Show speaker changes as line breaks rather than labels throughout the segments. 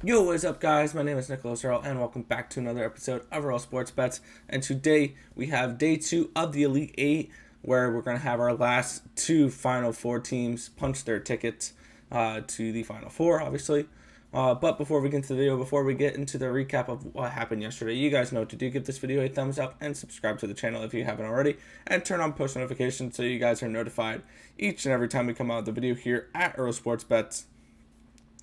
Yo, what is up, guys? My name is Nicholas Earl, and welcome back to another episode of Earl Sports Bets. And today we have day 2 of the Elite 8, where we're going to have our last two Final Four teams punch their tickets to the Final Four, obviously. But before we get into the video, before we get into the recap of what happened yesterday, you guys know what to do. Give this video a thumbs up and subscribe to the channel if you haven't already, and turn on post notifications so you guys are notified each and every time we come out with the video here at Earl Sports Bets.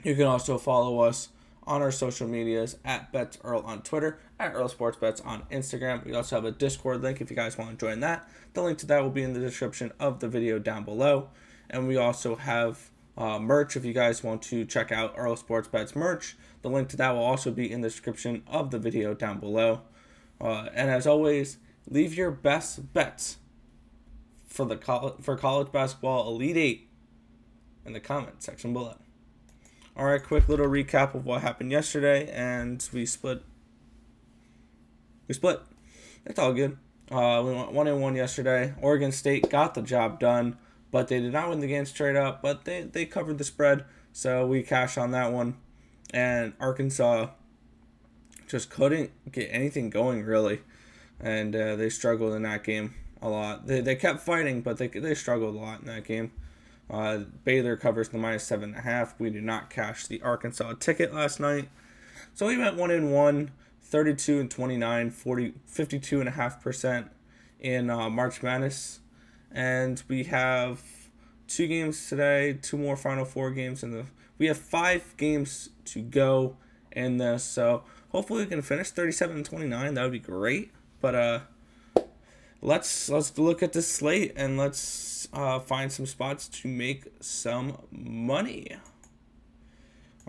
You can also follow us on our social medias at BetsEarl on Twitter, at Earl Sports Bets on Instagram. We also have a Discord link if you guys want to join that. The link to that will be in the description of the video down below. And we also have merch if you guys want to check out Earl Sports Bets merch. The link to that will also be in the description of the video down below. And as always, leave your best bets for college basketball Elite 8 in the comment section below. Alright, quick little recap of what happened yesterday, and we split. It's all good. We went 1-1 yesterday. Oregon State got the job done, but they did not win the game straight up, but they covered the spread, so we cashed on that one. And Arkansas just couldn't get anything going, really, and they struggled in that game a lot. They kept fighting, but they struggled a lot in that game. Baylor covers the -7.5. We did not cash the Arkansas ticket last night. So we went 1-1, 32-29, 52.5% in March Madness. And we have 2 games today, 2 more Final Four games we have 5 games to go in this. So hopefully we can finish 37-29. That would be great. But let's look at this slate and let's find some spots to make some money.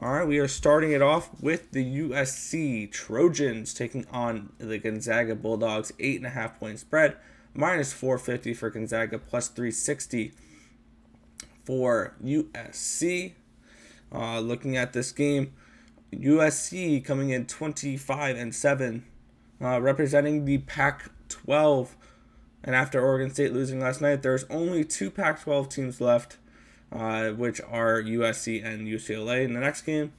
All right, we are starting it off with the USC Trojans taking on the Gonzaga Bulldogs. 8.5 point spread, -450 for Gonzaga, +360 for USC. Looking at this game, USC coming in 25-7, representing the Pac-12. And after Oregon State losing last night, there's only 2 Pac-12 teams left, which are USC and UCLA in the next game.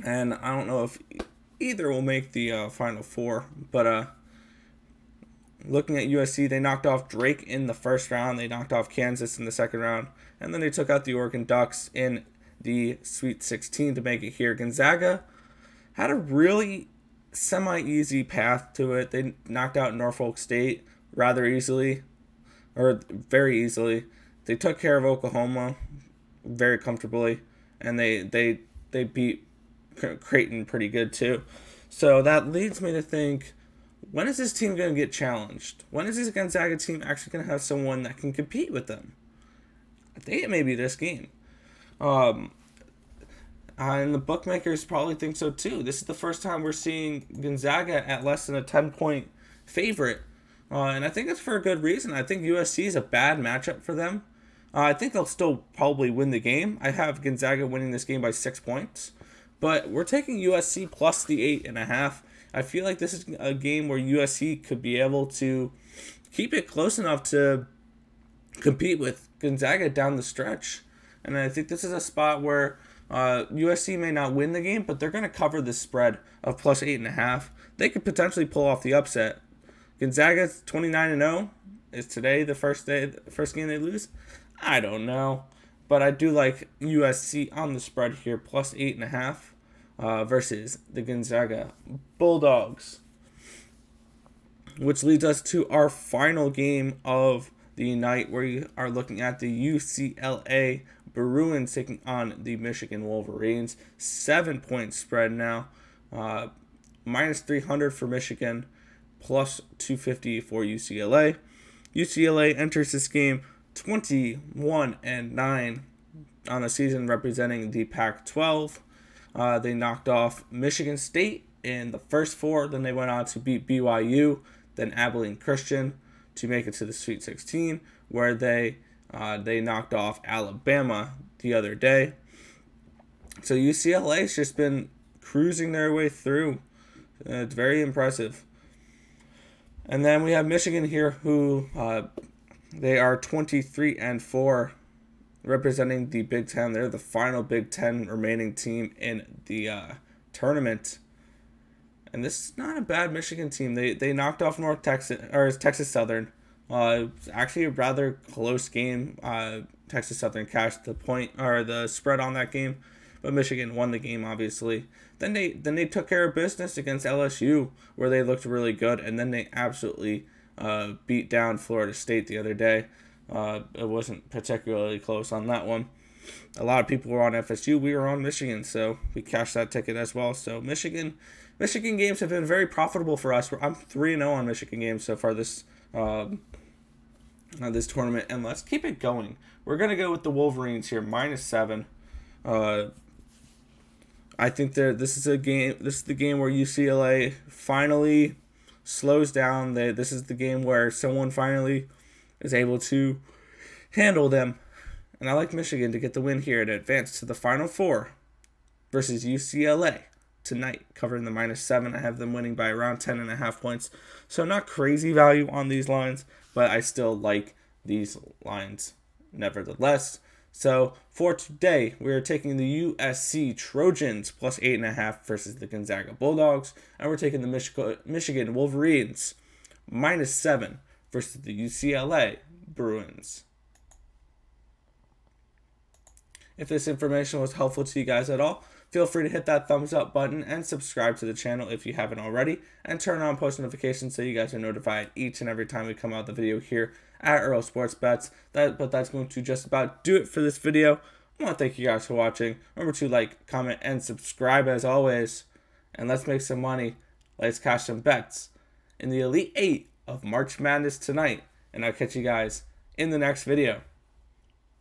And I don't know if either will make the Final Four. But looking at USC, they knocked off Drake in the first round. They knocked off Kansas in the second round. And then they took out the Oregon Ducks in the Sweet 16 to make it here. Gonzaga had a really semi-easy path to it. They knocked out Norfolk State rather easily, or very easily. They took care of Oklahoma very comfortably, and they beat Creighton pretty good too. So that leads me to think, when is this team going to get challenged? When is this Gonzaga team actually going to have someone that can compete with them? I think it may be this game. And the bookmakers probably think so too. This is the first time we're seeing Gonzaga at less than a 10-point favorite. And I think it's for a good reason. I think USC is a bad matchup for them. I think they'll still probably win the game. I have Gonzaga winning this game by 6 points. But we're taking USC plus the 8.5. I feel like this is a game where USC could be able to keep it close enough to compete with Gonzaga down the stretch. And I think this is a spot where USC may not win the game, but they're going to cover the spread of plus 8.5. They could potentially pull off the upset. Gonzaga's 29-0. Is today the first game they lose? I don't know, but I do like USC on the spread here, plus 8.5 versus the Gonzaga Bulldogs. Which leads us to our final game of the night, where we are looking at the UCLA Bruins taking on the Michigan Wolverines. 7-point spread now. -300 for Michigan, +250 for UCLA. UCLA enters this game 21-9 on the season, representing the Pac-12. They knocked off Michigan State in the first 4. Then they went on to beat BYU, then Abilene Christian to make it to the Sweet 16, where they knocked off Alabama the other day. So UCLA's just been cruising their way through. It's very impressive. And then we have Michigan here, who they are 23-4 representing the Big Ten. They're the final Big Ten remaining team in the tournament. And this is not a bad Michigan team. They knocked off North Texas, or Texas Southern. Actually a rather close game. Texas Southern cashed the point or the spread on that game, but Michigan won the game obviously. Then they took care of business against LSU, where they looked really good, and then they absolutely beat down Florida State the other day. It wasn't particularly close on that one. A lot of people were on FSU. We were on Michigan, so we cashed that ticket as well. So Michigan games have been very profitable for us. I'm 3-0 on Michigan games so far this this tournament, and let's keep it going. We're gonna go with the Wolverines here, -7. I think this is the game where UCLA finally slows down. This is the game where someone finally is able to handle them. And I like Michigan to get the win here to advance to the Final Four versus UCLA tonight, covering the -7. I have them winning by around 10.5 points. So not crazy value on these lines, but I still like these lines nevertheless. So for today, we are taking the USC Trojans plus 8.5 versus the Gonzaga Bulldogs, and we're taking the Michigan Wolverines -7 versus the UCLA Bruins. If this information was helpful to you guys at all, feel free to hit that thumbs up button and subscribe to the channel if you haven't already, and turn on post notifications so you guys are notified each and every time we come out the video here at Earl Sports Bets. But that's going to just about do it for this video. I want to thank you guys for watching. Remember to like, comment, and subscribe as always. And let's make some money. Let's cash some bets in the Elite 8 of March Madness tonight. And I'll catch you guys in the next video.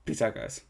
Peace out, guys.